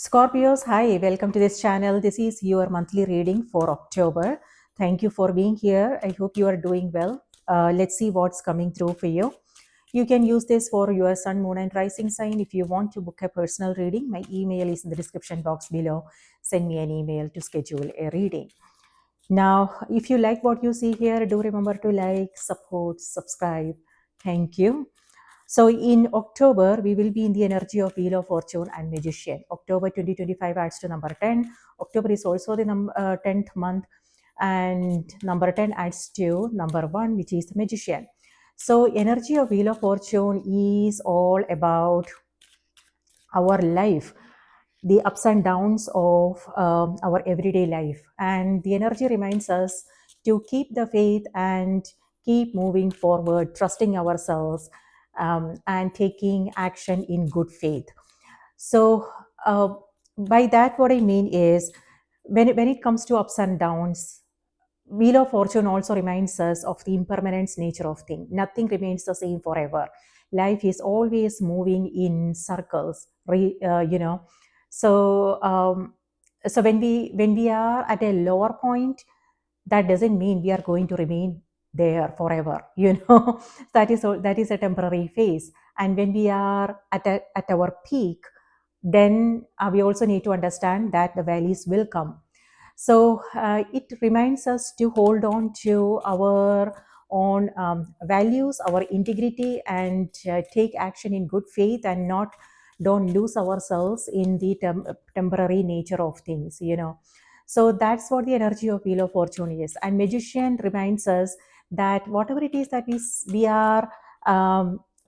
Scorpios, hi, welcome to this channel. This is your monthly reading for October. Thank you for being here. I hope you are doing well. Let's see what's coming through for you. You can use this for your sun, moon, and rising sign. If you want to book a personal reading, my email is in the description box below. Send me an email to schedule a reading. Now, if you like what you see here, do remember to like, support, subscribe. Thank you. So in October, we will be in the energy of Wheel of Fortune and Magician. October 2025 adds to number 10. October is also the 10th month, and number 10 adds to number 1, which is the Magician. So energy of Wheel of Fortune is all about our life, the ups and downs of our everyday life. And the energy reminds us to keep the faith and keep moving forward, trusting ourselves, and taking action in good faith. So, by that, what I mean is when it comes to ups and downs, Wheel of Fortune also reminds us of the impermanence nature of things. Nothing remains the same forever. Life is always moving in circles, you know. So, so when we are at a lower point, that doesn't mean we are going to remain there forever. You know, that is a temporary phase. And when we are at our peak, then we also need to understand that the valleys will come. So it reminds us to hold on to our own values, our integrity, and take action in good faith, and don't lose ourselves in the temporary nature of things, you know. So that's what the energy of Wheel of Fortune is. And Magician reminds us that whatever it is that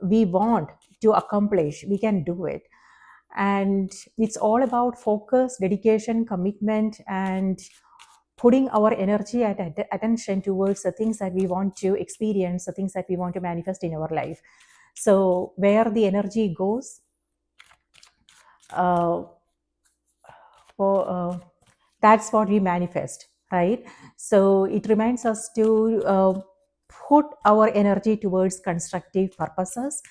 we want to accomplish, we can do it. And it's all about focus, dedication, commitment, and putting our energy and attention towards the things that we want to experience, the things that we want to manifest in our life. So where the energy goes, uh, that's what we manifest, right? So it reminds us to put our energy towards constructive purposes,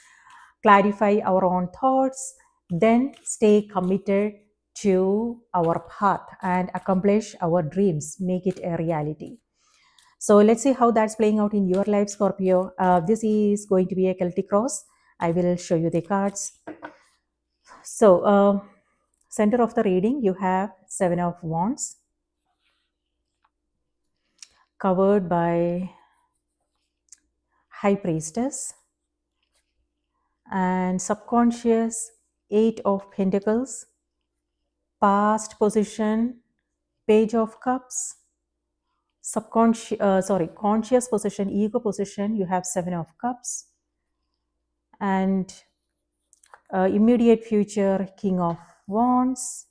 clarify our own thoughts, then stay committed to our path and accomplish our dreams, make it a reality. So let's see how that's playing out in your life, Scorpio. This is going to be a Celtic cross. I will show you the cards. So, center of the reading, you have 7 of Wands, covered by High Priestess, and subconscious 8 of Pentacles, past position Page of Cups, conscious position, ego position, you have 7 of Cups, and immediate future King of Wands.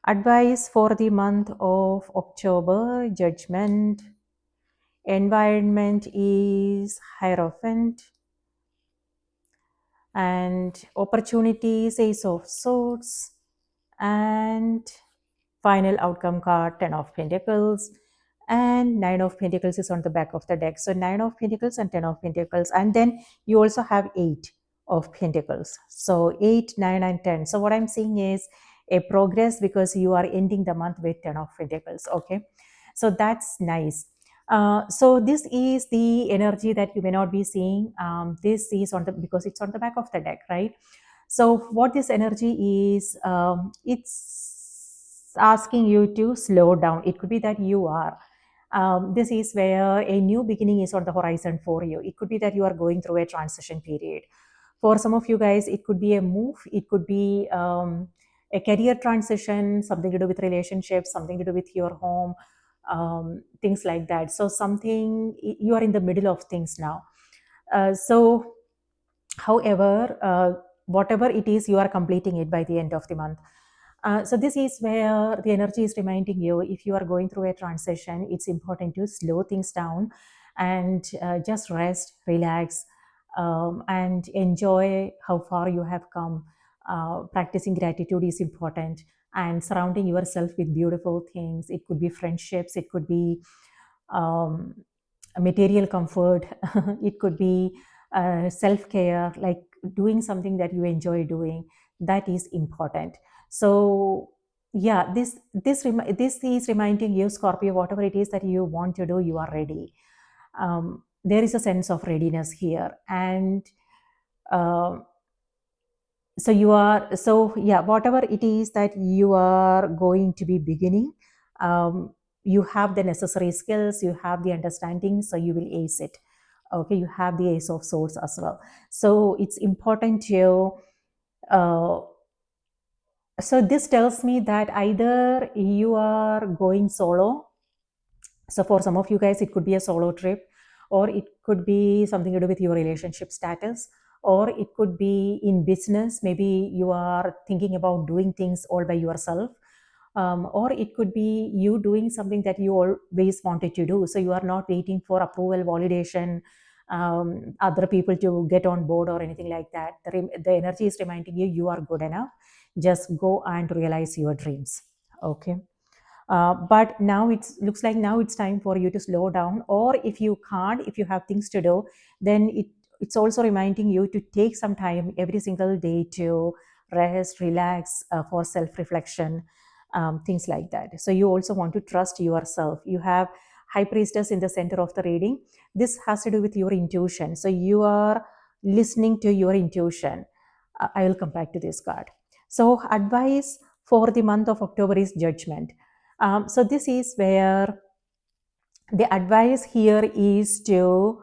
Advice for the month of October, Judgment. Environment is Hierophant, and opportunities, Ace of Swords, and final outcome card, 10 of Pentacles, and 9 of Pentacles is on the back of the deck. So 9 of Pentacles and 10 of Pentacles, and then you also have 8 of Pentacles. So 8, 9, and 10. So what I'm seeing is a progress because you are ending the month with 10 of Pentacles. Okay, so that's nice. So this is the energy that you may not be seeing. This is because it's on the back of the deck, right? So what this energy is, it's asking you to slow down. It could be that you are. This is where a new beginning is on the horizon for you. It could be that you are going through a transition period. For some of you guys, it could be a move. It could be a career transition, something to do with relationships, something to do with your home, things like that. So you are in the middle of things now. However, whatever it is, you are completing it by the end of the month. So this is where the energy is reminding you, if you are going through a transition, it's important to slow things down and just rest, relax, and enjoy how far you have come. Practicing gratitude is important, and surrounding yourself with beautiful things. It could be friendships, it could be um, material comfort, it could be self-care, like doing something that you enjoy doing. That is important. So yeah, this is reminding you, Scorpio, whatever it is that you want to do, you are ready. There is a sense of readiness here, and uh, so you are, so yeah, whatever it is that you are going to be beginning, um, you have the necessary skills, you have the understanding, so you will ace it. Okay, you have the Ace of Swords as well. So it's important to uh, so this tells me that either you are going solo. So for some of you guys, it could be a solo trip, or it could be something to do with your relationship status, or it could be in business. Maybe you are thinking about doing things all by yourself. Or it could be you doing something that you always wanted to do. So you are not waiting for approval, validation, other people to get on board or anything like that. The energy is reminding you you are good enough. Just go and realize your dreams. Okay. But now it looks like now it's time for you to slow down, or if you can't, if you have things to do, then it's also reminding you to take some time every single day to rest, relax, for self reflection, things like that. So you also want to trust yourself. You have High Priestess in the center of the reading. This has to do with your intuition, so you are listening to your intuition. I will come back to this card. So advice for the month of October is judgment. So this is where the advice here is to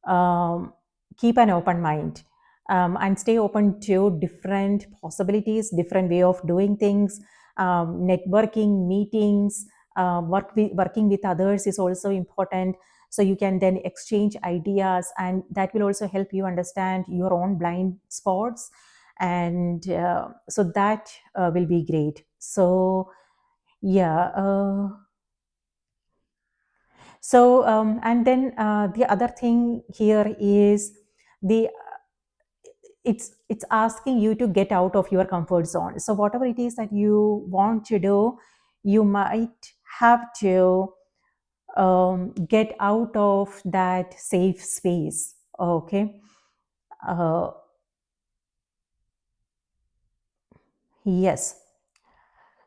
um, keep an open mind, and stay open to different possibilities, different way of doing things. Networking, meetings, working with others is also important. So you can then exchange ideas, and that will also help you understand your own blind spots, and so that will be great. So yeah. And then the other thing here is the it's asking you to get out of your comfort zone. So whatever it is that you want to do, you might have to get out of that safe space. Okay. uh, yes.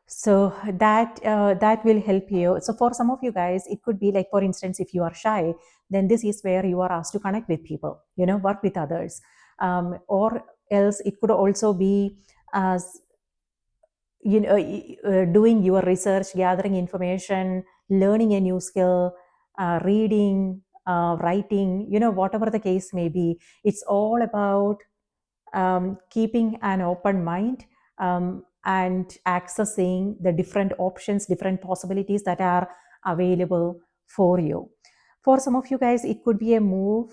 So that will help you. So for some of you guys, it could be like, for instance, if you are shy, then this is where you are asked to connect with people, work with others. Or else it could also be as doing your research, gathering information, learning a new skill, reading, writing, whatever the case may be. It's all about keeping an open mind, and accessing the different options, different possibilities that are available for you. For some of you guys, it could be a move.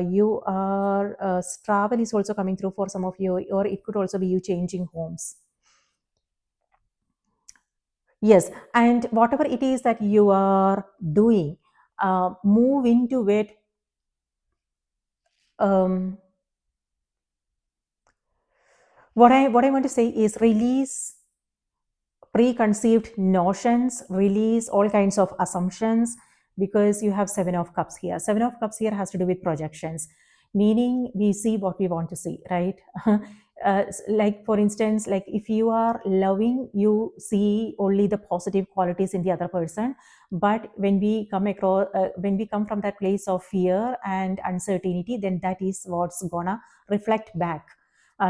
You are Travel is also coming through for some of you, or it could also be you changing homes. Yes, and whatever it is that you are doing, move into it. Um, what I want to say is release preconceived notions, release all kinds of assumptions, because you have Seven of Cups here. Seven of Cups here has to do with projections, meaning we see what we want to see, right? Like for instance, like if you are loving, you see only the positive qualities in the other person. But when we come from that place of fear and uncertainty, then that is what's gonna reflect back.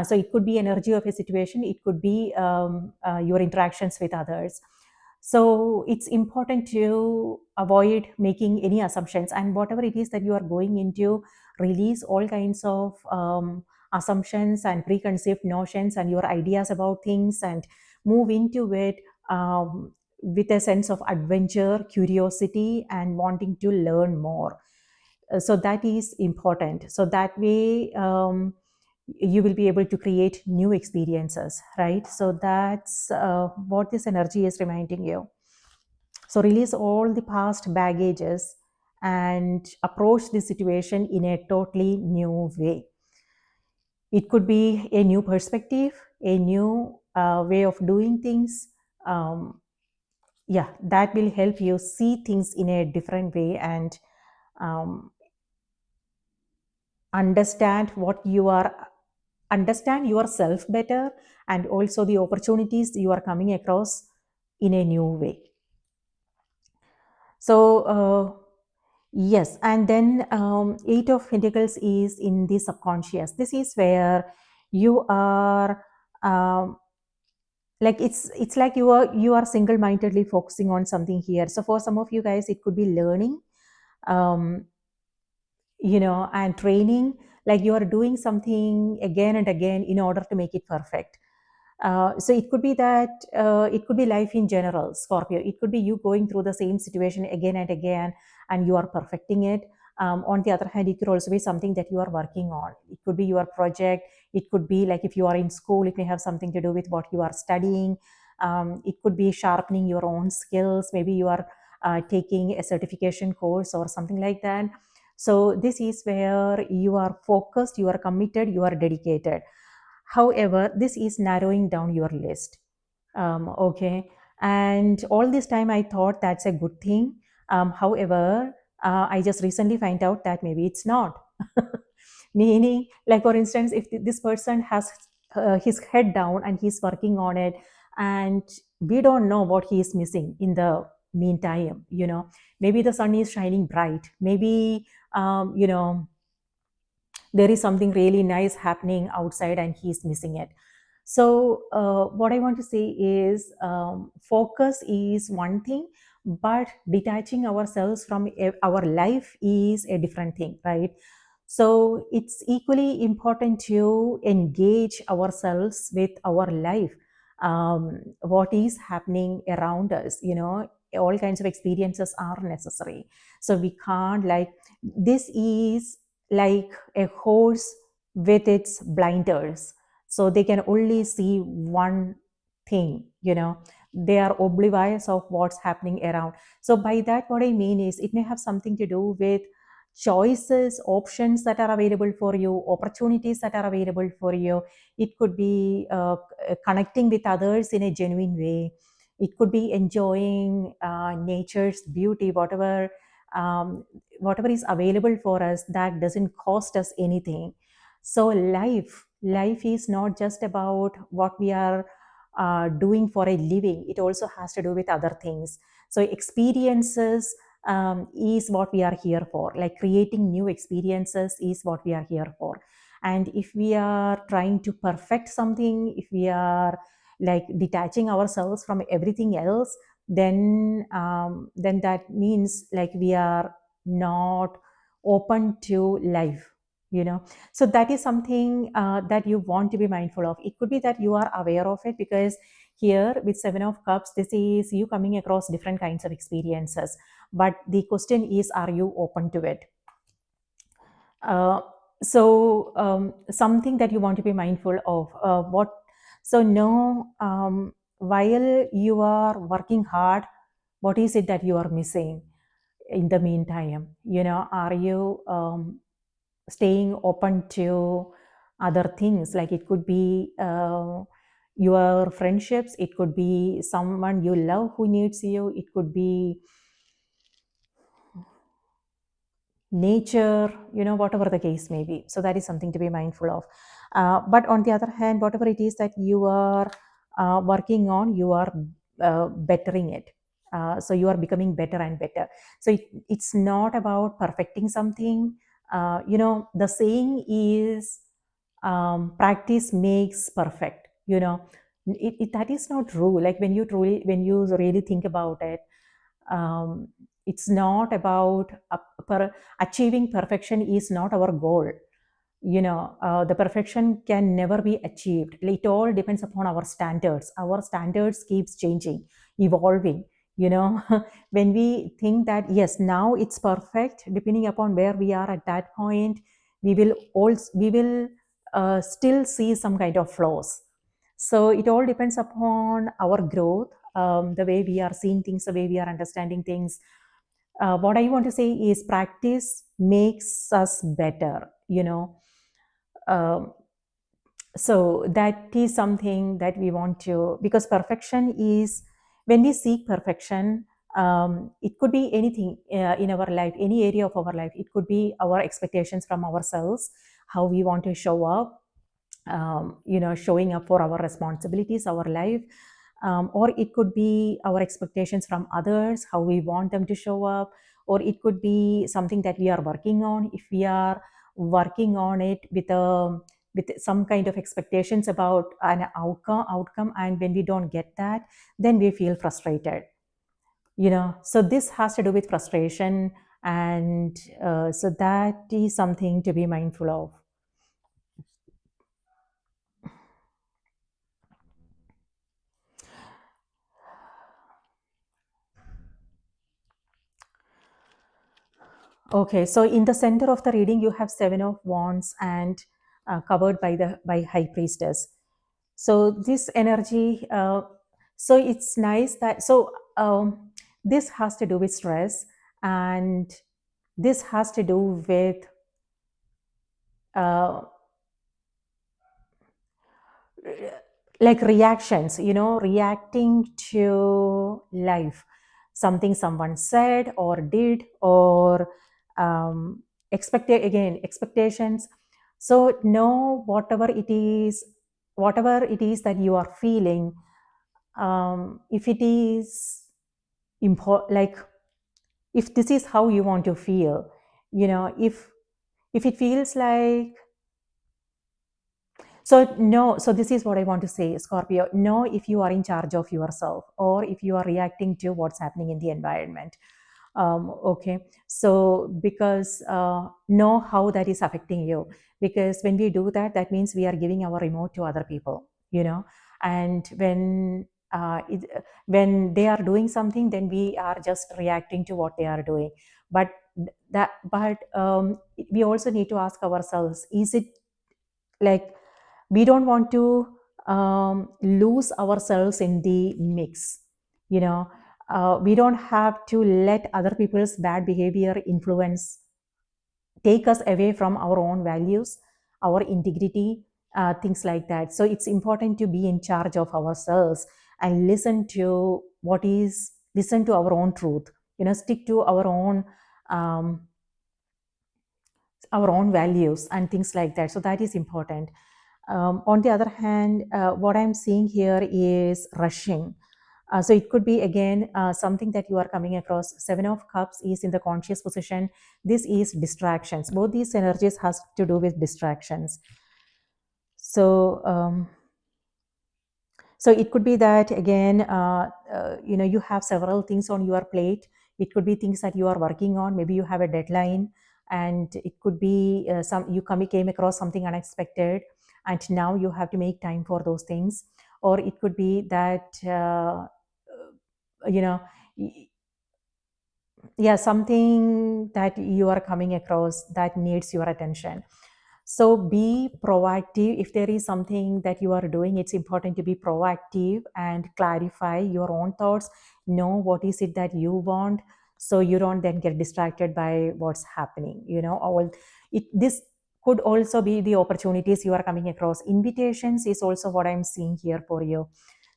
So it could be energy of a situation, it could be your interactions with others. So it's important to avoid making any assumptions, and whatever it is that you are going into, release all kinds of assumptions and preconceived notions and your ideas about things, and move into it with a sense of adventure, curiosity, and wanting to learn more. So that is important. So that way, you will be able to create new experiences, right? So that's what this energy is reminding you. So release all the past baggages and approach the situation in a totally new way. It could be a new perspective, a new way of doing things. Yeah, that will help you see things in a different way, and um, understand what you are understand yourself better, and also the opportunities you are coming across in a new way. So, yes, and then Eight of Pentacles is in the subconscious. This is where you are, like it's like you are single-mindedly focusing on something here. So for some of you guys, it could be learning, um, and training. Like you are doing something again and again in order to make it perfect. So it could be that it could be life in general, Scorpio. It could be you going through the same situation again and again, and you are perfecting it. On the other hand, it could also be something that you are working on. It could be your project. It could be like if you are in school, it may have something to do with what you are studying. It could be sharpening your own skills. Maybe you are taking a certification course or something like that. So this is where you are focused, you are committed, you are dedicated. However, this is narrowing down your list. Okay. And all this time I thought that's a good thing. However, I just recently find out that maybe it's not. Meaning, like for instance, if this person has his head down and he's working on it, and we don't know what he is missing in the meantime, maybe the sun is shining bright. Maybe, there is something really nice happening outside and he's missing it. So what I want to say is, focus is one thing, but detaching ourselves from our life is a different thing, right? So it's equally important to engage ourselves with our life. What is happening around us, all kinds of experiences are necessary. So we can't, like, this is like a horse with its blinders, so they can only see one thing. They are oblivious of what's happening around. So by that, what I mean is, it may have something to do with choices, options that are available for you, opportunities that are available for you. It could be connecting with others in a genuine way. It could be enjoying nature's beauty, whatever is available for us that doesn't cost us anything. So life is not just about what we are doing for a living. It also has to do with other things. So experiences is what we are here for. Like creating new experiences is what we are here for. And if we are trying to perfect something, if we are like detaching ourselves from everything else, then that means like we are not open to life. So that is something that you want to be mindful of. It could be that you are aware of it, because here with Seven of Cups, this is you coming across different kinds of experiences, but the question is, are you open to it? Something that you want to be mindful of, while you are working hard, what is it that you are missing in the meantime? Are you staying open to other things? Like it could be your friendships, it could be someone you love who needs you, it could be nature, whatever the case may be. So that is something to be mindful of. But on the other hand, whatever it is that you are working on, you are bettering it. So you are becoming better and better. So it's not about perfecting something. The saying is, practice makes perfect. That is not true. Like when you really think about it, it's not about achieving perfection is not our goal. The perfection can never be achieved. It all depends upon our standards. Our standards keeps changing, evolving. When we think that yes, now it's perfect, depending upon where we are at that point, we will still see some kind of flaws. So it all depends upon our growth, the way we are seeing things, the way we are understanding things. What I want to say is, practice makes us better. Um, so that is something that we want to, because perfection is, when we seek perfection, it could be anything in our life, any area of our life. It could be our expectations from ourselves, how we want to show up, showing up for our responsibilities, our life, or it could be our expectations from others, how we want them to show up, or it could be something that we are working on. If we are working on it with some kind of expectations about an outcome, and when we don't get that, then we feel frustrated. So this has to do with frustration, and so that is something to be mindful of. Okay, so in the center of the reading, you have Seven of Wands and covered by High Priestess. So this energy, so it's nice that this has to do with stress, and this has to do with uh, like reactions, reacting to life, something someone said or did, or expectations. So know whatever it is that you are feeling, if it is like if this is how you want to feel, if it feels like, so this is what I want to say, Scorpio. Know if you are in charge of yourself or if you are reacting to what's happening in the environment. Okay, so because know how that is affecting you. Because when we do that, that means we are giving our remote to other people, and when they are doing something, then we are just reacting to what they are doing. But we also need to ask ourselves, is it like we don't want to lose ourselves in the mix, you know we don't have to let other people's bad behavior influence, take us away from our own values, our integrity, things like that. So it's important to be in charge of ourselves and listen to our own truth, stick to um, our own values and things like that. So that is important. On the other hand, what I'm seeing here is rushing. So it could be again something that you are coming across. Seven of Cups is in the conscious position. This is distractions. Both these energies has to do with distractions. So it could be that again, you have several things on your plate. It could be things that you are working on. Maybe you have a deadline, and it could be came across something unexpected, and now you have to make time for those things. Or it could be that you know yeah, something that you are coming across that needs your attention. So be proactive. If there is something that you are doing, it's important to be proactive and clarify your own thoughts. Know what is it that you want, so you don't then get distracted by what's happening. This could also be the opportunities you are coming across. Invitations is also what I'm seeing here for you.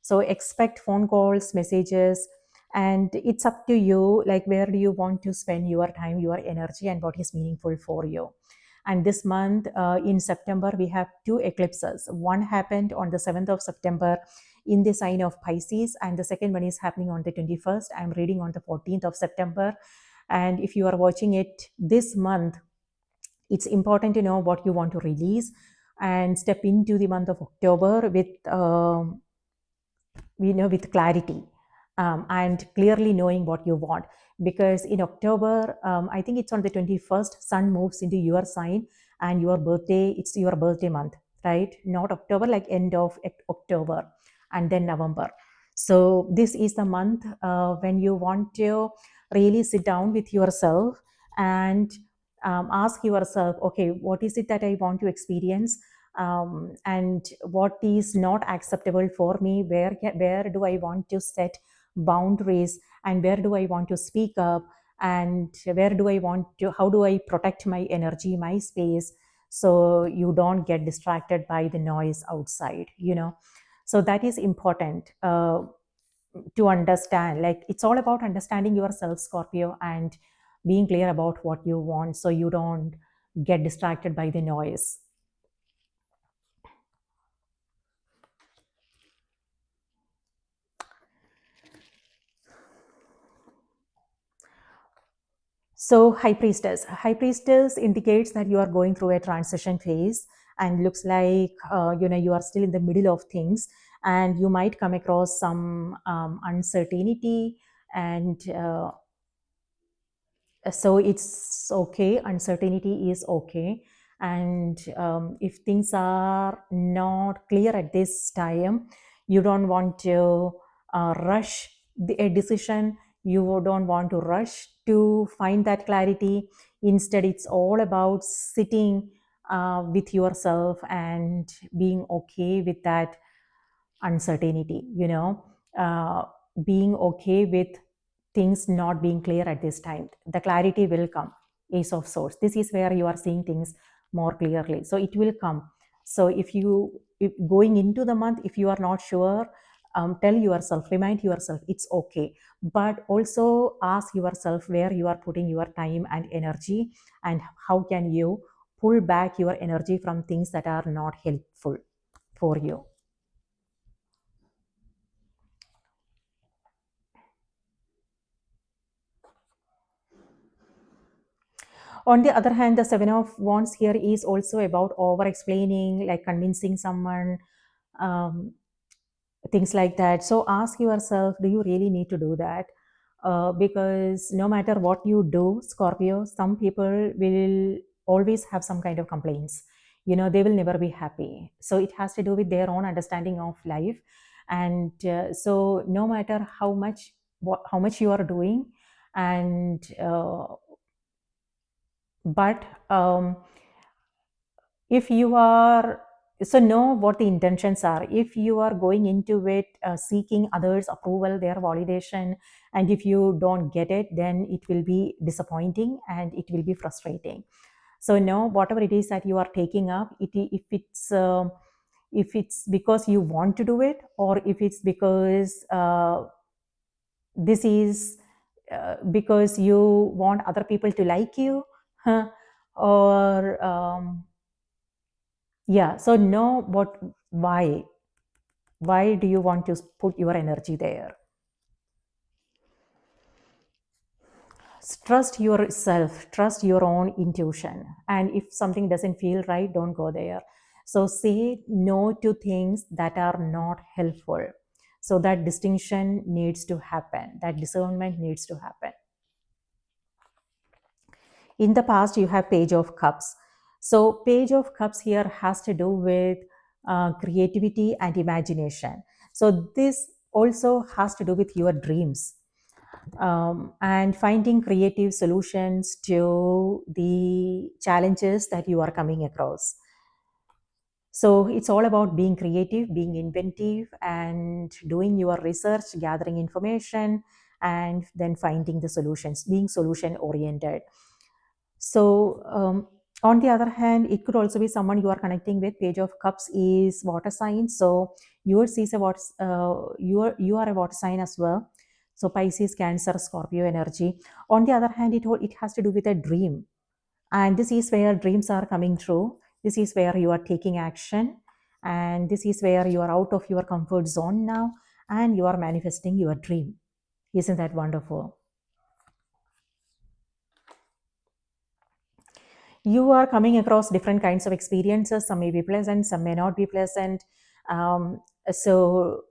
So expect phone calls, messages, and it's up to you, like where do you want to spend your time, your energy, and what is meaningful for you. And this month, in September, we have two eclipses. One happened on the 7th of September in the sign of Pisces, and the second one is happening on the 21st. I'm reading on the 14th of September. And if you are watching it this month, it's important to know what you want to release and step into the month of October with clarity, and clearly knowing what you want. Because in October, I think it's on the 21st, sun moves into your sign, and it's your birthday month, right? Not October, like end of October, and then November. So this is the month when you want to really sit down with yourself and ask yourself, okay, what is it that I want to experience, and what is not acceptable for me, where do I want to set boundaries, and where do I want to speak up, and how do I protect my energy, my space, so you don't get distracted by the noise outside. So that is important to understand. Like, it's all about understanding yourself, Scorpio, and being clear about what you want, so you don't get distracted by the noise. So high priestess indicates that you are going through a transition phase, and looks like you are still in the middle of things, and you might come across some uncertainty, and so it's okay, uncertainty is okay. And if things are not clear at this time, you don't want to rush a decision, you don't want to rush to find that clarity. Instead, it's all about sitting with yourself and being okay with that uncertainty, uh, being okay with things not being clear at this time. The clarity will come. Ace of Swords, this is where you are seeing things more clearly, so it will come. So if going into the month, if you are not sure, tell yourself, remind yourself it's okay, but also ask yourself where you are putting your time and energy, and how can you pull back your energy from things that are not helpful for you. On the other hand, the Seven of Wands here is also about over explaining, like convincing someone, um, things like that. So ask yourself, do you really need to do that? Because no matter what you do, Scorpio, some people will always have some kind of complaints. They will never be happy. So it has to do with their own understanding of life. And so no matter how much you are doing, and but if you are, so know what the intentions are. If you are going into it seeking others approval, their validation, and if you don't get it, then it will be disappointing and it will be frustrating. So know whatever it is that you are taking up, if it's because you want to do it, or if it's because this is because you want other people to like you, or yeah, so know why do you want to put your energy there. Trust yourself, trust your own intuition, and if something doesn't feel right, don't go there. So say no to things that are not helpful. So that distinction needs to happen, that discernment needs to happen. In the past, you have Page of Cups. So Page of Cups here has to do with creativity and imagination. So this also has to do with your dreams, and finding creative solutions to the challenges that you are coming across. So it's all about being creative, being inventive, and doing your research, gathering information, and then finding the solutions, being solution oriented. So, on the other hand, it could also be someone you are connecting with. Page of Cups is water sign, so yours is a water. You are a water sign as well. So Pisces, Cancer, Scorpio energy. On the other hand, it has to do with a dream, and this is where dreams are coming true. This is where you are taking action, and this is where you are out of your comfort zone now, and you are manifesting your dream. Isn't that wonderful? You are coming across different kinds of experiences. Some may be pleasant, some may not be pleasant. So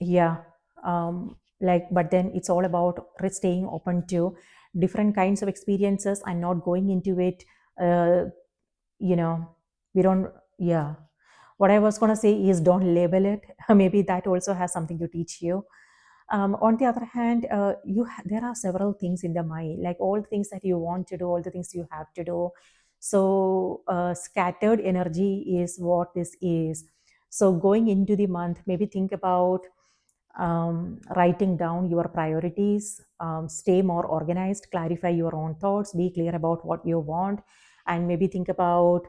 yeah, but then it's all about staying open to different kinds of experiences and not going into it. uh, you know we don't, yeah, what I was going to say is don't label it. Maybe that also has something to teach you. On the other hand, there are several things in the mind, like all things that you want to do, all the things you have to do. So scattered energy is what this is. So going into the month, maybe think about writing down your priorities, stay more organized, clarify your own thoughts, be clear about what you want, and maybe think about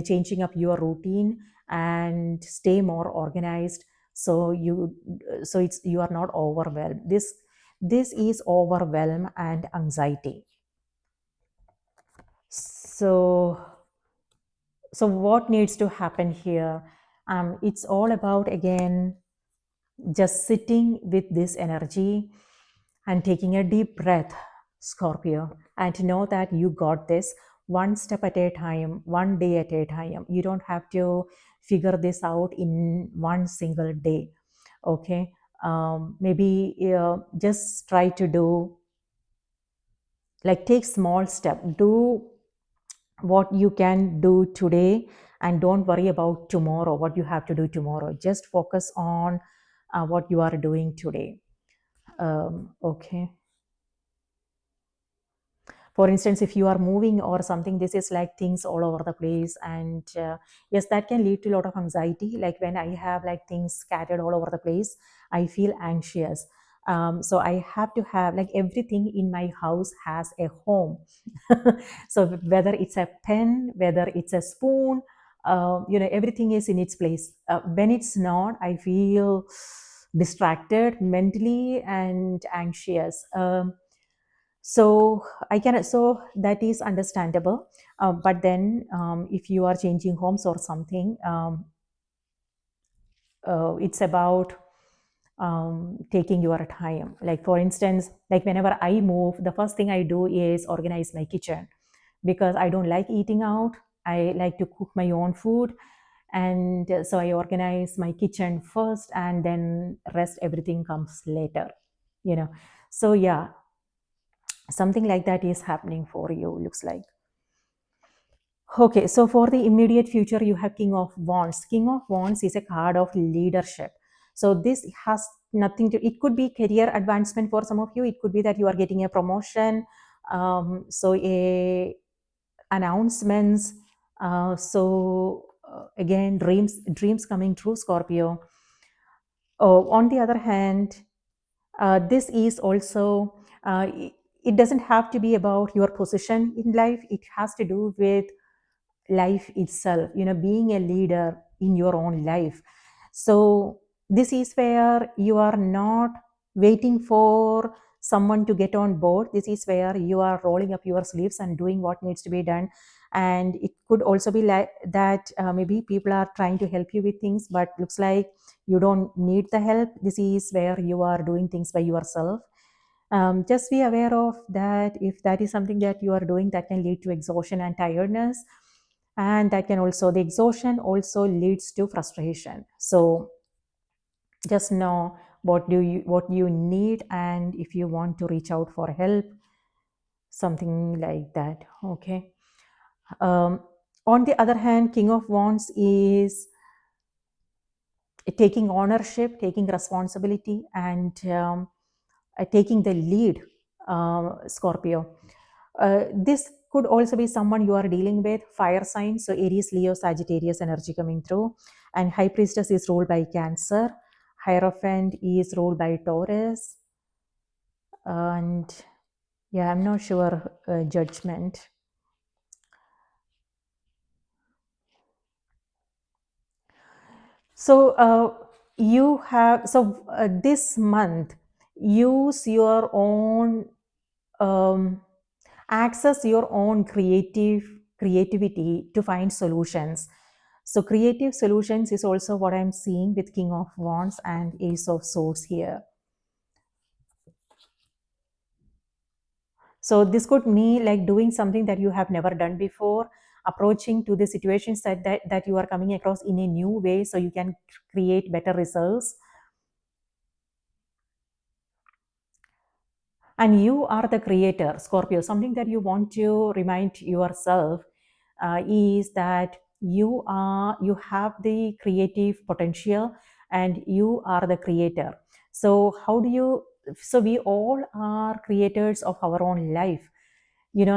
changing up your routine and stay more organized. So you are not overwhelmed. This is overwhelm and anxiety. So what needs to happen here? It's all about, again, just sitting with this energy and taking a deep breath. Scorpio, and to know that you got this one step at a time, one day at a time. You don't have to figure this out in one single day. Okay. Maybe just try to do, like, take small step, do what you can do today, and don't worry about tomorrow, what you have to do tomorrow. Just focus on what you are doing today. Okay. For instance, if you are moving or something, this is like things all over the place, and yes, that can lead to a lot of anxiety. Like when I have like things scattered all over the place, I feel anxious. So I have to have, like, everything in my house has a home. So whether it's a pen, whether it's a spoon, everything is in its place. When it's not, I feel distracted mentally and anxious. So I can, so that is understandable. But then if you are changing homes or something, it's about taking your time. Like for instance, like whenever I move, the first thing I do is organize my kitchen, because I don't like eating out. I like to cook my own food, and so I organize my kitchen first, and then rest everything comes later. You know, so yeah, something like that is happening for you, looks like. Okay, so for the immediate future, you have King of Wands. King of Wands is a card of leadership. So this has nothing to, it could be career advancement for some of you. It could be that you are getting a promotion. So a announcements. Again, dreams coming true, Scorpio. On the other hand, this is also, it doesn't have to be about your position in life. It has to do with life itself, being a leader in your own life. So this is where you are not waiting for someone to get on board. This is where you are rolling up your sleeves and doing what needs to be done. And it could also be like that, maybe people are trying to help you with things, but looks like you don't need the help. This is where you are doing things by yourself. Just be aware of that. If that is something that you are doing, that can lead to exhaustion and tiredness, and that can also, the exhaustion also leads to frustration. So just know what you need, and if you want to reach out for help, something like that. Okay. um, on the other hand, King of Wands is taking ownership, taking responsibility, and taking the lead, Scorpio. This could also be someone you are dealing with, fire sign, so Aries, Leo, Sagittarius energy coming through. And High Priestess is ruled by Cancer. Hierophant is ruled by Taurus. And yeah, I'm not sure, Judgment. So you have, so this month, use your own, um, access your own creativity to find solutions. So creative solutions is also what I'm seeing with King of Wands and Ace of Swords here. So this could mean like doing something that you have never done before, approaching to the situations that you are coming across in a new way, so you can create better results. And you are the creator, Scorpio. Something that you want to remind yourself is that you have the creative potential, and you are the creator. So how do you, so we all are creators of our own life.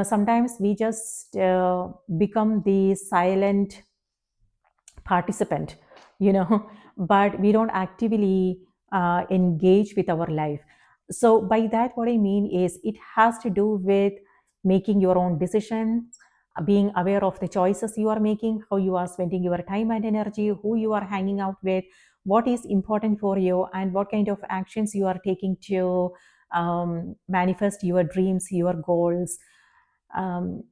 Sometimes we just become the silent participant, but we don't actively engage with our life. So by that, what I mean is, it has to do with making your own decisions, being aware of the choices you are making, how you are spending your time and energy, who you are hanging out with, what is important for you, and what kind of actions you are taking to manifest your dreams, your goals. um,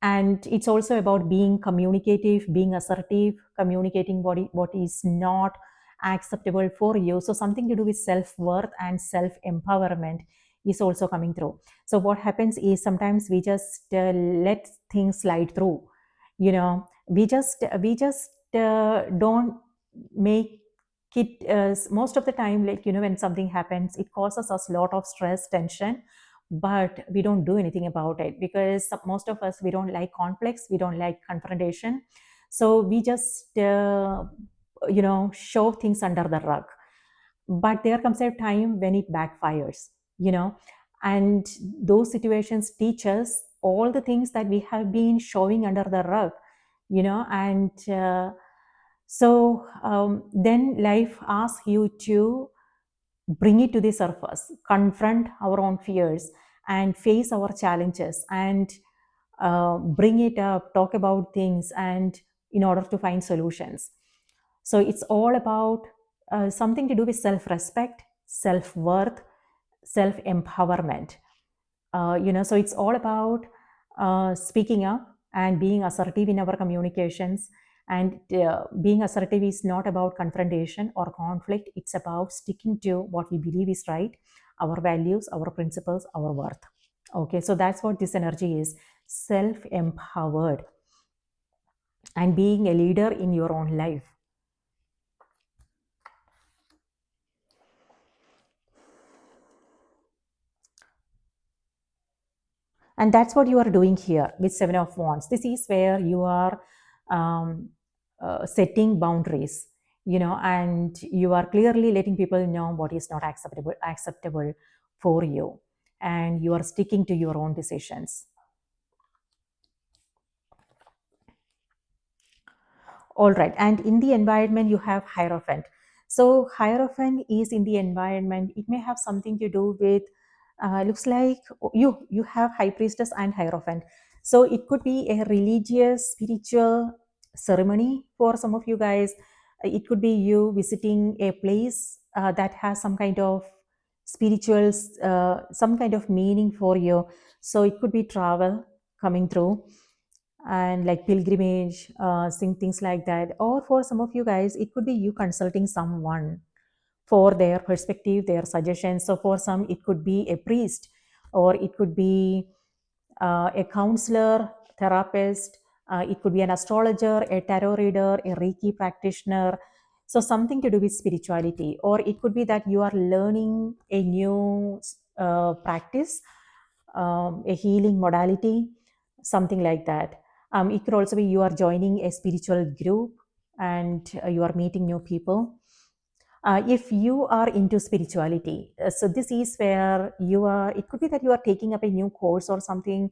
and it's also about being communicative, being assertive, communicating what is not acceptable for you. So something to do with self-worth and self-empowerment is also coming through. So what happens is sometimes we just let things slide through. We just don't make it. Most of the time, like, when something happens, it causes us a lot of stress, tension, but we don't do anything about it because most of us, we don't like conflicts, we don't like confrontation. So we just shove things under the rug. But there comes a time when it backfires, you know and those situations teach us all the things that we have been shoving under the rug. And then life asks you to bring it to the surface, confront our own fears, and face our challenges, and bring it up, talk about things, and in order to find solutions. So it's all about something to do with self-respect, self-worth, self-empowerment. So it's all about speaking up and being assertive in our communications. And being assertive is not about confrontation or conflict. It's about sticking to what we believe is right, our values, our principles, our worth. Okay, so that's what this energy is: self-empowered and being a leader in your own life. And that's what you are doing here with Seven of Wands. This is where you are um, setting boundaries, and you are clearly letting people know what is not acceptable for you, and you are sticking to your own decisions. All right. And in the environment, you have Hierophant. So Hierophant is in the environment. It may have something to do with, looks like you have High Priestess and Hierophant. So it could be a religious, spiritual ceremony for some of you guys. It could be you visiting a place that has some kind of spiritual, some kind of meaning for you. So it could be travel coming through, and like pilgrimage, things like that. Or for some of you guys, it could be you consulting someone for their perspective, their suggestions. So for some, it could be a priest, or it could be a counselor, therapist. It could be an astrologer, a tarot reader, a Reiki practitioner. So something to do with spirituality. Or it could be that you are learning a new practice, a healing modality, something like that. It could also be you are joining a spiritual group, and you are meeting new people. If you are into spirituality, so this is where you are. It could be that you are taking up a new course or something,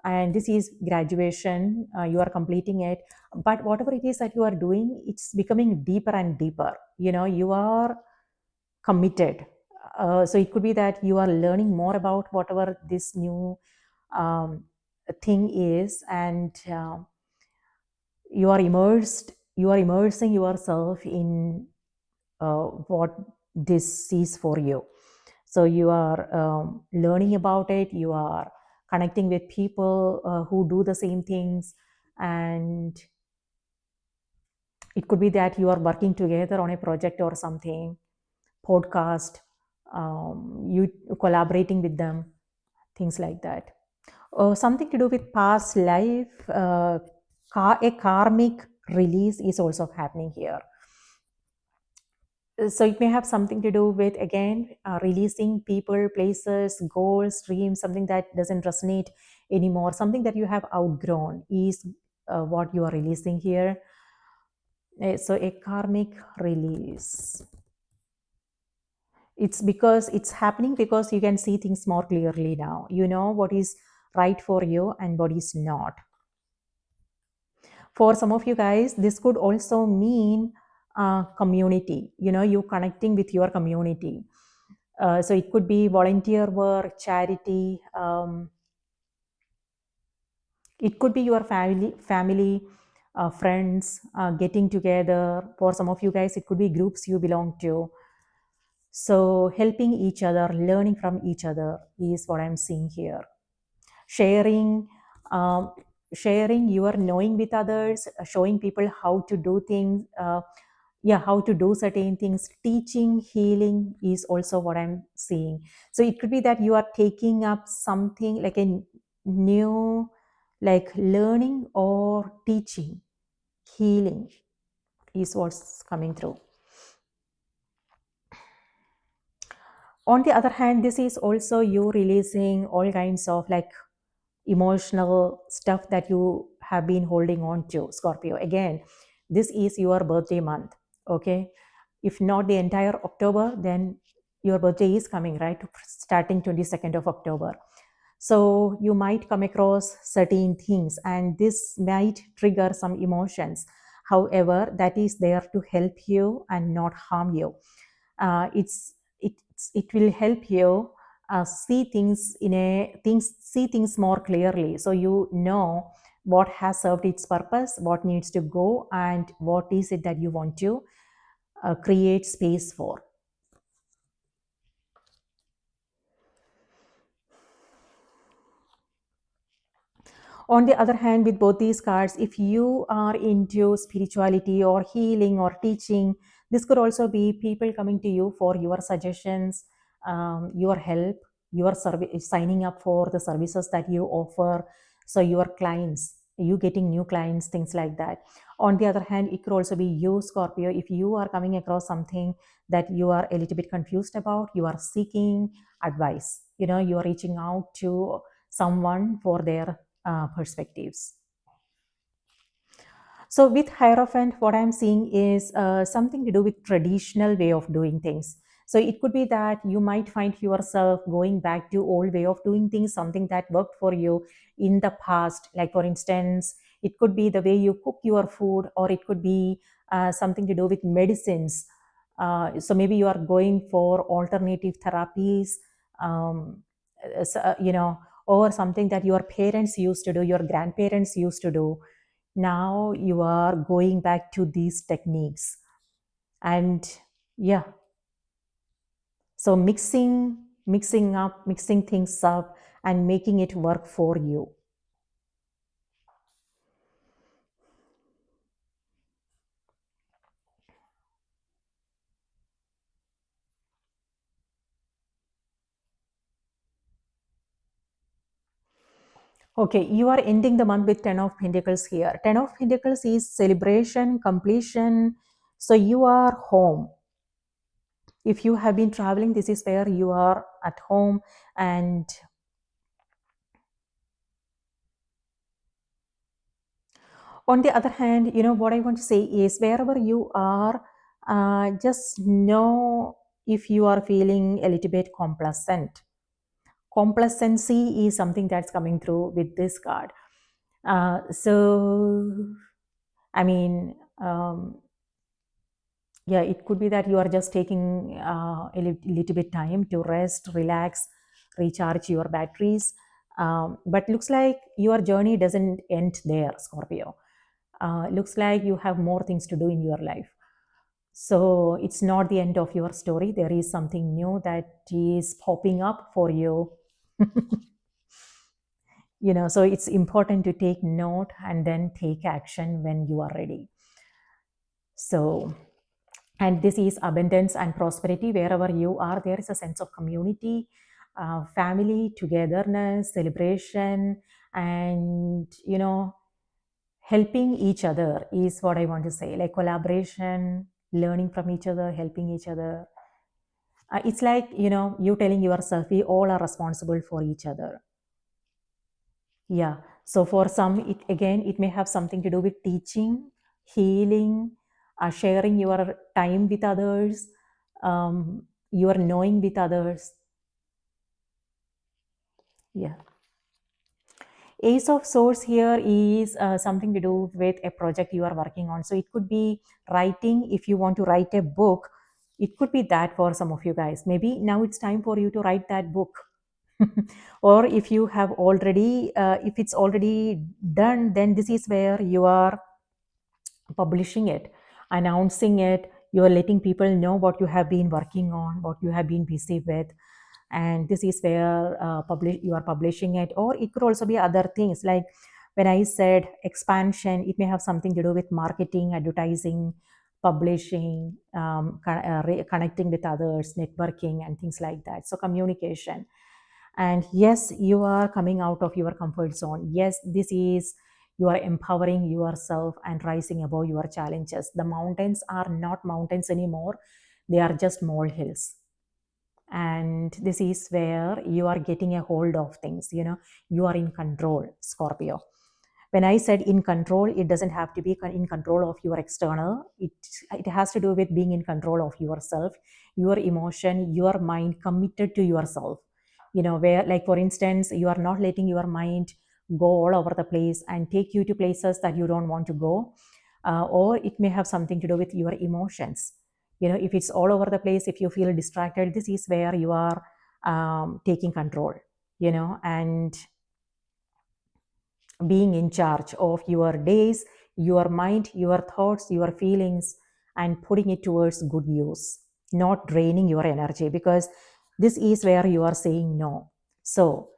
and this is graduation. You are completing it, but whatever it is that you are doing, it's becoming deeper and deeper. You are committed. So it could be that you are learning more about whatever this new um, thing is, and you are immersing yourself in what this is for you. So you are learning about it, you are connecting with people who do the same things, and it could be that you are working together on a project or something, podcast, you collaborating with them, things like that. Something to do with past life, a karmic release is also happening here. So it may have something to do with, again, releasing people, places, goals, dreams, something that doesn't resonate anymore, something that you have outgrown is what you are releasing here. So a karmic release. It's because it's happening because you can see things more clearly now. You know what is right for you and what is not. For some of you guys, this could also mean community, you connecting with your community. So it could be volunteer work, charity. It could be your family, friends getting together. For some of you guys, it could be groups you belong to. So helping each other, learning from each other is what I'm seeing here. Sharing, sharing your knowing with others, showing people how to do things. yeah, how to do certain things. Teaching, healing is also what I'm seeing. So it could be that you are taking up something like a new, like learning or teaching. Healing is what's coming through. On the other hand, this is also you releasing all kinds of like emotional stuff that you have been holding on to, Scorpio. Again, this is your birthday month, okay? If not the entire October, then your birthday is coming, right? Starting 22nd of October. So you might come across certain things and this might trigger some emotions. However, that is there to help you and not harm you. It will help you see things see things more clearly, so you know what has served its purpose, what needs to go, and what is it that you want to create space for. On the other hand, with both these cards, if you are into spirituality or healing or teaching, this could also be people coming to you for your suggestions, your help, your service, signing up for the services that you offer. So your clients, you getting new clients, things like that. On the other hand, it could also be you, Scorpio, if you are coming across something that you are a little bit confused about, you are seeking advice. You are reaching out to someone for their perspectives. So with Hierophant, what I'm seeing is something to do with traditional way of doing things. So it could be that you might find yourself going back to old way of doing things, something that worked for you in the past. Like for instance, it could be the way you cook your food, or it could be something to do with medicines. So maybe you are going for alternative therapies, um, or something that your parents used to do, your grandparents used to do. Now you are going back to these techniques. And yeah, so mixing things up and making it work for you. Okay, you are ending the month with 10 of Pentacles here. 10 of Pentacles is celebration, completion. So you are home. If you have been traveling, this is where you are at home. And on the other hand, what I want to say is wherever you are, just know if you are feeling a little bit complacent. Complacency is something that's coming through with this card. So, I mean, yeah, it could be that you are just taking little bit time to rest, relax, recharge your batteries. But looks like your journey doesn't end there, Scorpio. Looks like you have more things to do in your life. So it's not the end of your story. There is something new that is popping up for you. So it's important to take note and then take action when you are ready. So, and this is abundance and prosperity. Wherever you are, there is a sense of community, family, togetherness, celebration, and helping each other is what I want to say. Like collaboration, learning from each other, helping each other. It's like you telling yourself we all are responsible for each other. Yeah. So for some, it may have something to do with teaching, healing, sharing your time with others, your knowing with others. Yeah. Ace of Swords here is something to do with a project you are working on. So it could be writing. If you want to write a book, it could be that for some of you guys. Maybe now it's time for you to write that book. Or if you have already, if it's already done, then this is where you are publishing it, announcing it. You are letting people know what you have been working on, what you have been busy with, and this is where you are publishing it. Or it could also be other things, like when I said expansion, it may have something to do with marketing, advertising, publishing, connecting with others, networking, and things like that. So, communication. And yes, you are coming out of your comfort zone. Yes, this is you are empowering yourself and rising above your challenges. The mountains are not mountains anymore, they are just molehills. And this is where you are getting a hold of things, you are in control, Scorpio. When I said in control, it doesn't have to be in control of your external. It has to do with being in control of yourself, your emotion, your mind, committed to yourself. Where, like, for instance, you are not letting your mind go all over the place and take you to places that you don't want to go. Or it may have something to do with your emotions. If it's all over the place, if you feel distracted, this is where you are taking control, and being in charge of your days, your mind, your thoughts, your feelings, and putting it towards good use, not draining your energy, because this is where you are saying no. So,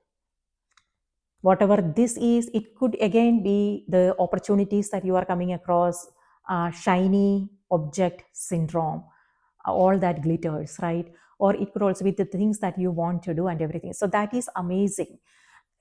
whatever this is, it could again be the opportunities that you are coming across, shiny object syndrome, all that glitters, right? Or it could also be the things that you want to do and everything. So, that is amazing.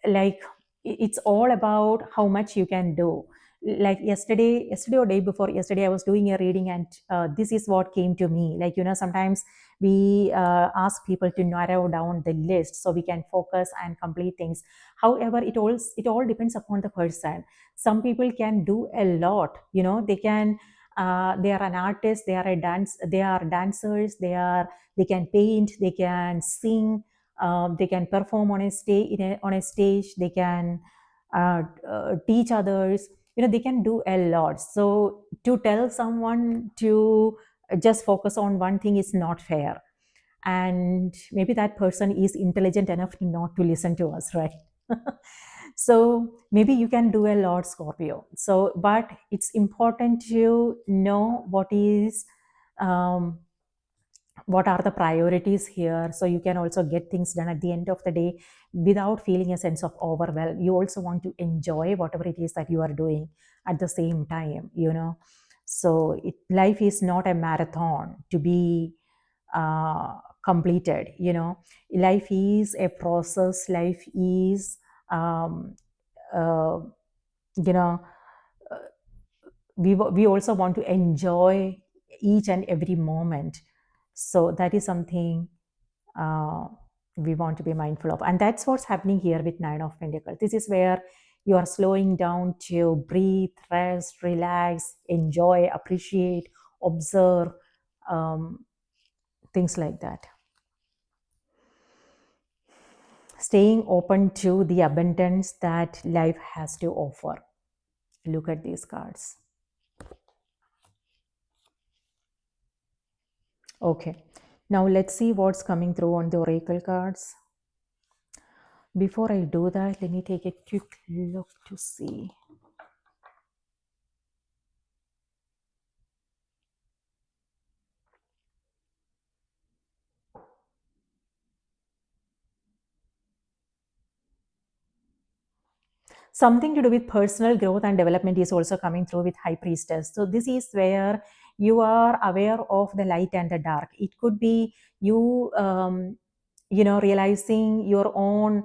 Like, it's all about how much you can do. Like yesterday or day before yesterday, I was doing a reading, and this is what came to me. Like, sometimes we ask people to narrow down the list so we can focus and complete things. However, it all depends upon the person. Some people can do a lot. They can, they are an artist, they are dancers, they can paint, they can sing, they can perform on a stage, they can teach others. They can do a lot. So to tell someone to just focus on one thing is not fair. And maybe that person is intelligent enough not to listen to us, right? So maybe you can do a lot, Scorpio. So, but it's important to know what are the priorities here, so you can also get things done at the end of the day without feeling a sense of overwhelm. You also want to enjoy whatever it is that you are doing at the same time. So life is not a marathon to be completed. Life is a process. Life is um, uh, you know we also want to enjoy each and every moment. So that is something uh, we want to be mindful of. And that's what's happening here with Nine of Pentacles. This is where you are slowing down to breathe, rest, relax, enjoy, appreciate, observe, things like that. Staying open to the abundance that life has to offer. Look at these cards. Okay, now let's see what's coming through on the oracle cards. Before I do that, let me take a quick look to see. Something to do with personal growth and development is also coming through with High Priestess. So this is where you are aware of the light and the dark. It could be you, realizing your own,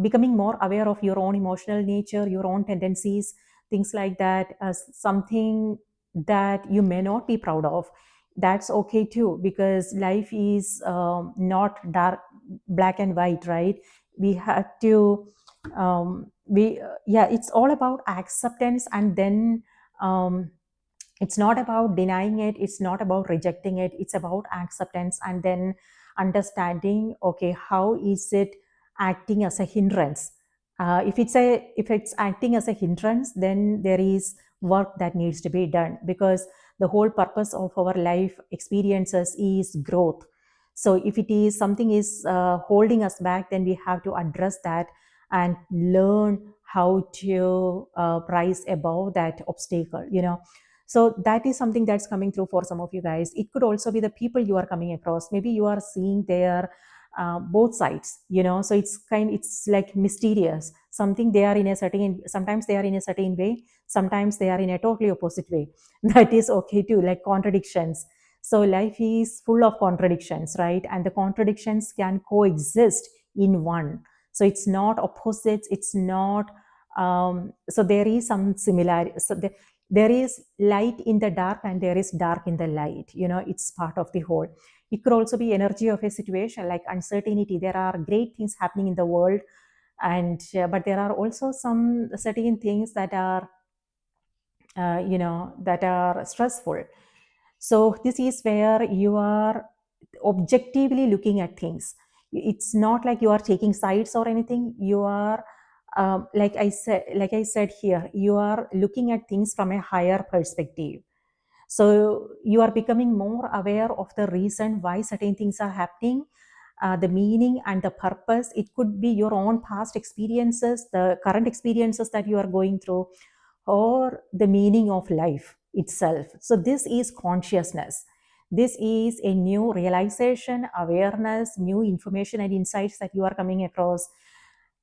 becoming more aware of your own emotional nature, your own tendencies, things like that, as something that you may not be proud of. That's okay too, because life is not dark, black and white, right? We have to yeah, it's all about acceptance. And then it's not about denying it, it's not about rejecting it, it's about acceptance, and then understanding, okay, how is it acting as a hindrance. If it's acting as a hindrance, then there is work that needs to be done, because the whole purpose of our life experiences is growth. So if it is something is holding us back, then we have to address that and learn how to rise above that obstacle. So that is something that's coming through for some of you guys. It could also be the people you are coming across. Maybe you are seeing their both sides, so it's like mysterious. Something they are in a certain, sometimes they are in a certain way, sometimes they are in a totally opposite way. That is okay too, like contradictions. So life is full of contradictions, right? And the contradictions can coexist in one. So it's not opposites, it's not so there is some similarity. So there is light in the dark and there is dark in the light, it's part of the whole. It could also be energy of a situation like uncertainty. There are great things happening in the world, and but there are also some certain things that are that are stressful. So this is where you are objectively looking at things. It's not like you are taking sides or anything. You are like I said here, you are looking at things from a higher perspective. So you are becoming more aware of the reason why certain things are happening, the meaning and the purpose. It could be your own past experiences, the current experiences that you are going through, or the meaning of life itself. So this is consciousness. This is a new realization, awareness, new information and insights that you are coming across.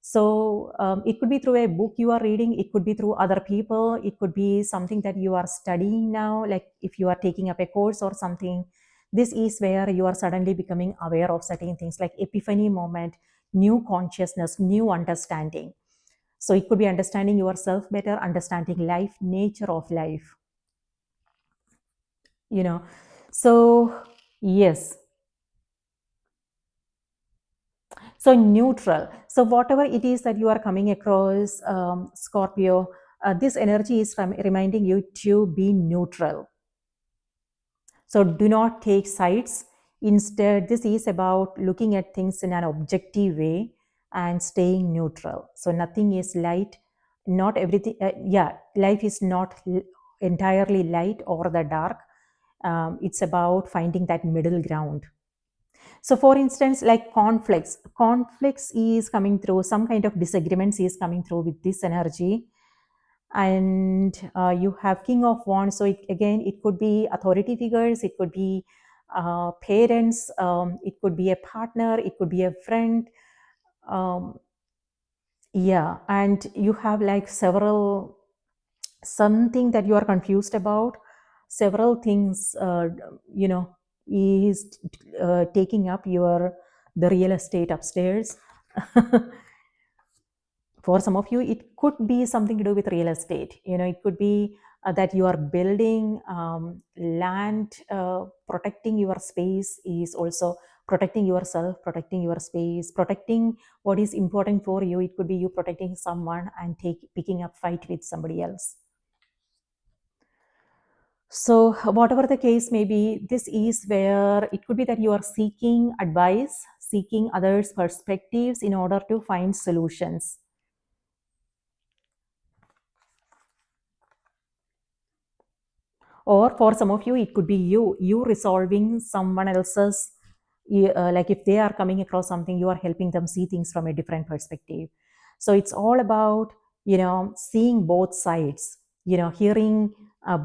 So it could be through a book you are reading, it could be through other people, it could be something that you are studying now, like if you are taking up a course or something. This is where you are suddenly becoming aware of certain things, like epiphany moment, new consciousness, new understanding. So it could be understanding yourself better, understanding life, nature of life, you know. So, yes. So, neutral. So, whatever it is that you are coming across, Scorpio, this energy is reminding you to be neutral. So, do not take sides. Instead, this is about looking at things in an objective way and staying neutral. So, nothing is light, not everything. Yeah, life is not entirely light or the dark. It's about finding that middle ground. So, for instance, like conflicts is coming through, some kind of disagreements is coming through with this energy. And you have King of Wands. So, again, it could be authority figures, it could be parents, it could be a partner, it could be a friend. Um, yeah, and you have like several, something that you are confused about, several things, is taking up the real estate upstairs. For some of you, it could be something to do with real estate. It could be that you are building land. Protecting your space is also protecting yourself, protecting your space, protecting what is important for you. It could be you protecting someone and picking up fight with somebody else. So, whatever the case may be, this is where it could be that you are seeking advice, seeking others' perspectives in order to find solutions. Or for some of you, it could be you resolving someone else's, like if they are coming across something, you are helping them see things from a different perspective. So it's all about, seeing both sides, hearing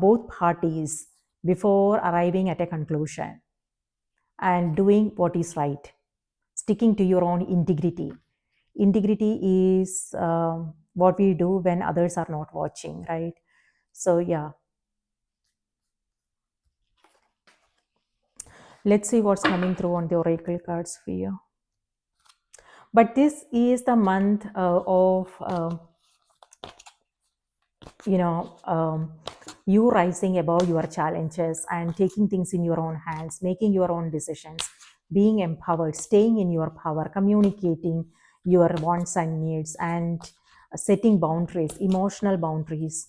both parties before arriving at a conclusion, and doing what is right, sticking to your own integrity. Integrity is what we do when others are not watching, right? So yeah, let's see what's coming through on the oracle cards for you. But this is the month of you rising above your challenges and taking things in your own hands, making your own decisions, being empowered, staying in your power, communicating your wants and needs, and setting boundaries, emotional boundaries,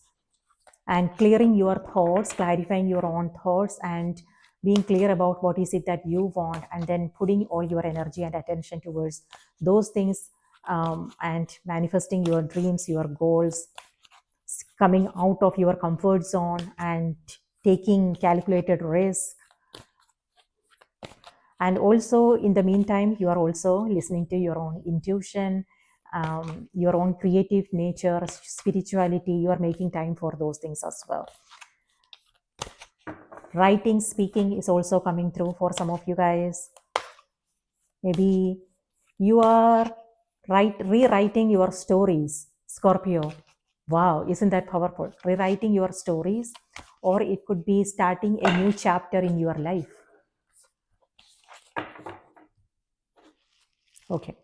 and clearing your thoughts, clarifying your own thoughts, and being clear about what is it that you want, and then putting all your energy and attention towards those things, and manifesting your dreams, your goals, coming out of your comfort zone and taking calculated risk. And also, in the meantime, you are also listening to your own intuition, your own creative nature, spirituality. You are making time for those things as well. Writing, speaking is also coming through for some of you guys. Maybe you are rewriting your stories, Scorpio. Wow, isn't that powerful? Rewriting your stories, or it could be starting a new chapter in your life. Okay,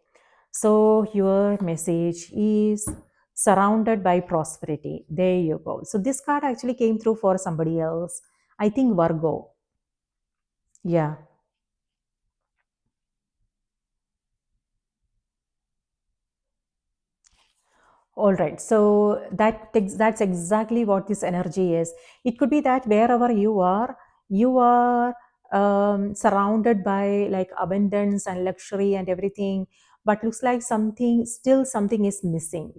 so your message is surrounded by prosperity. There you go. So this card actually came through for somebody else. I think Virgo. Yeah. All right. So that's exactly what this energy is. It could be that wherever you are surrounded by like abundance and luxury and everything, but looks like something is missing.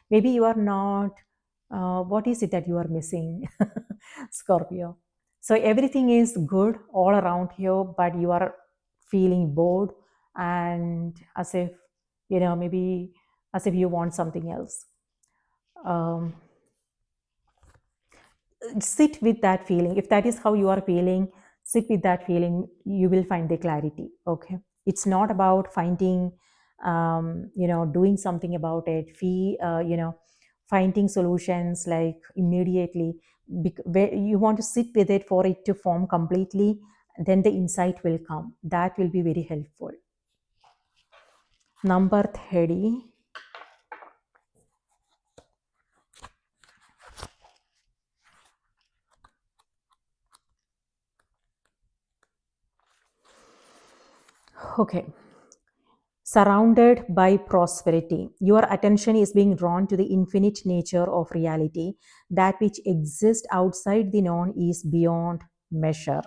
Maybe you are not. What is it that you are missing, Scorpio? So everything is good all around you, but you are feeling bored and as if maybe as if you want something else. Um, Sit with that feeling. If that is how you are feeling, sit with that feeling. You will find the clarity. Okay. It's not about finding, doing something about it. Finding solutions like immediately. Where you want to sit with it for it to form completely, then the insight will come. That will be very helpful. Number 30. Okay. Surrounded by prosperity, your attention is being drawn to the infinite nature of reality. That which exists outside the known is beyond measure.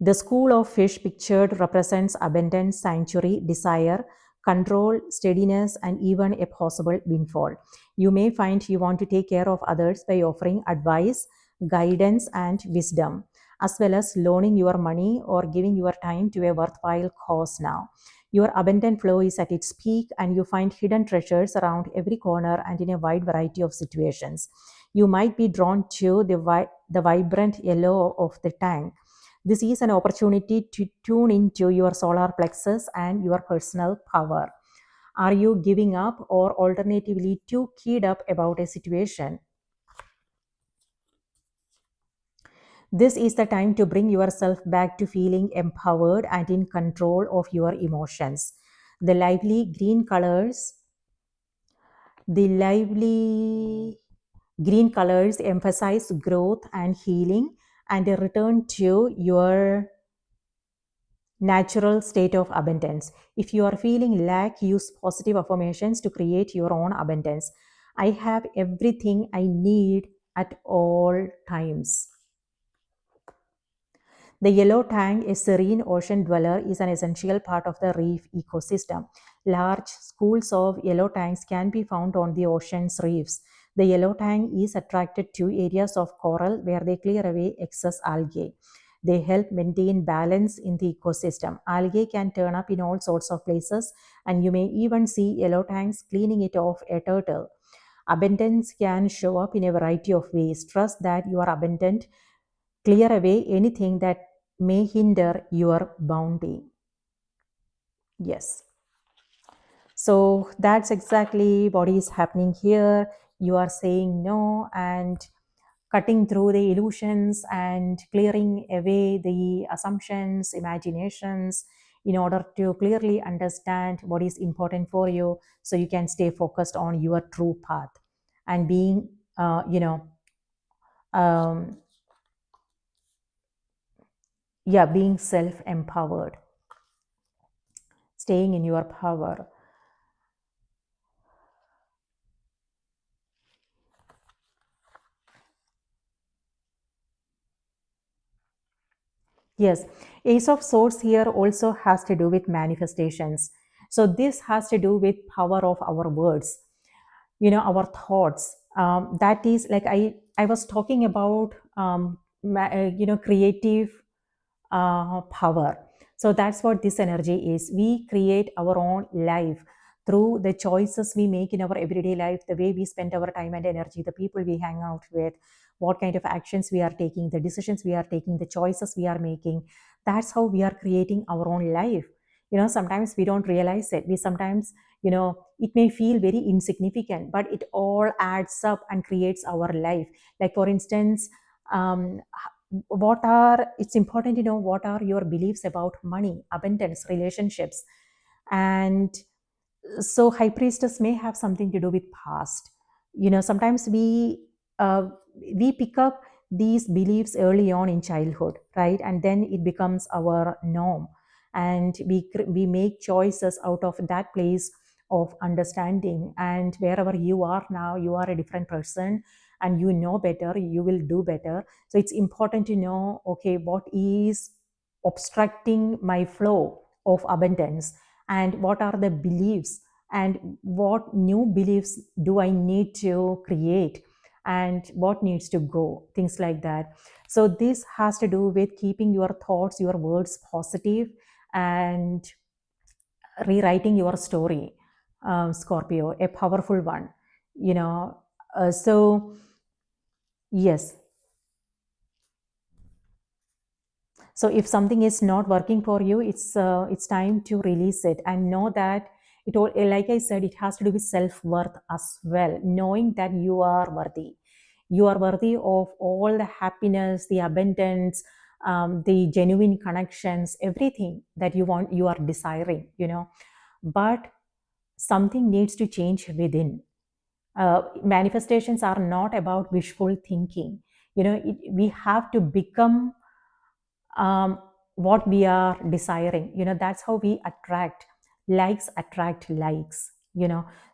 The school of fish pictured represents abundance, sanctuary, desire, control, steadiness, and even a possible windfall. You may find you want to take care of others by offering advice, guidance, and wisdom, as well as loaning your money or giving your time to a worthwhile cause now. Your abundant flow is at its peak, and you find hidden treasures around every corner and in a wide variety of situations. You might be drawn to the vibrant yellow of the tank. This is an opportunity to tune into your solar plexus and your personal power. Are you giving up or alternatively too keyed up about a situation? This is the time to bring yourself back to feeling empowered and in control of your emotions. The lively green colors, the lively green colors emphasize growth and healing and a return to your natural state of abundance. If you are feeling lack, use positive affirmations to create your own abundance. I have everything I need at all times. The yellow tang, a serene ocean dweller, is an essential part of the reef ecosystem. Large schools of yellow tangs can be found on the ocean's reefs. The yellow tang is attracted to areas of coral where they clear away excess algae. They help maintain balance in the ecosystem. Algae can turn up in all sorts of places, and you may even see yellow tangs cleaning it off a turtle. Abundance can show up in a variety of ways. Trust that you are abundant. Clear away anything that may hinder your bounty. Yes. So that's exactly what is happening here. You are saying no and cutting through the illusions and clearing away the assumptions, imaginations, in order to clearly understand what is important for you so you can stay focused on your true path and being, um, being self empowered, staying in your power. Yes, Ace of Swords here also has to do with manifestations. So this has to do with power of our words, our thoughts. That is like I was talking about, creative power. So that's what this energy is. We create our own life through the choices we make in our everyday life, the way we spend our time and energy, the people we hang out with, what kind of actions we are taking, the decisions we are taking, the choices we are making. That's how we are creating our own life. Sometimes we don't realize it. We sometimes, it may feel very insignificant, but it all adds up and creates our life. Like, for instance, um, it's important to know what are your beliefs about money, abundance, relationships. And so high priestess may have something to do with past. Sometimes we pick up these beliefs early on in childhood, right? And then it becomes our norm, and we make choices out of that place of understanding. And wherever you are now, you are a different person, and you know better, you will do better. So it's important to know, okay, what is obstructing my flow of abundance, and what are the beliefs, and what new beliefs do I need to create, and what needs to go, things like that. So this has to do with keeping your thoughts, your words positive, and rewriting your story, Scorpio, a powerful one. you know so yes. So if something is not working for you, it's time to release it, and know that it all, like I said, it has to do with self-worth as well. Knowing that you are worthy. You are worthy of all the happiness, the abundance, the genuine connections, everything that you want, you are desiring, But something needs to change within. Manifestations are not about wishful thinking. We have to become um, what we are desiring. That's how we attract. Likes attract likes.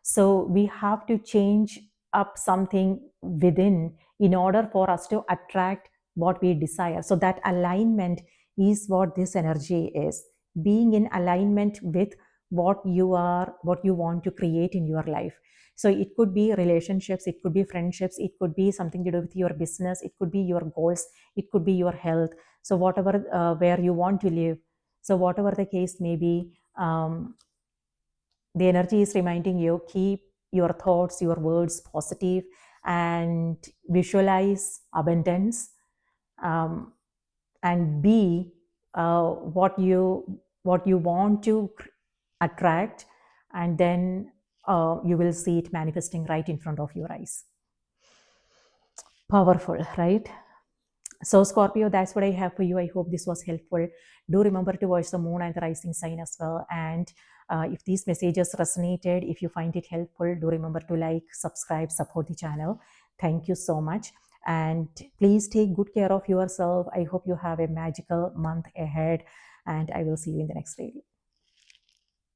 So we have to change up something within in order for us to attract what we desire. So that alignment is what this energy is. Being in alignment with what you want to create in your life. So it could be relationships, it could be friendships, it could be something to do with your business, it could be your goals, it could be your health. So whatever, where you want to live, so whatever the case may be, the energy is reminding you, keep your thoughts, your words positive, and visualize abundance, um, and be what you want to attract, and then you will see it manifesting right in front of your eyes. Powerful, right? So, Scorpio, that's what I have for you. I hope this was helpful. Do remember to watch the moon and the rising sign as well. And if these messages resonated, if you find it helpful, do remember to like, subscribe, support the channel. Thank you so much. And please take good care of yourself. I hope you have a magical month ahead. And I will see you in the next video.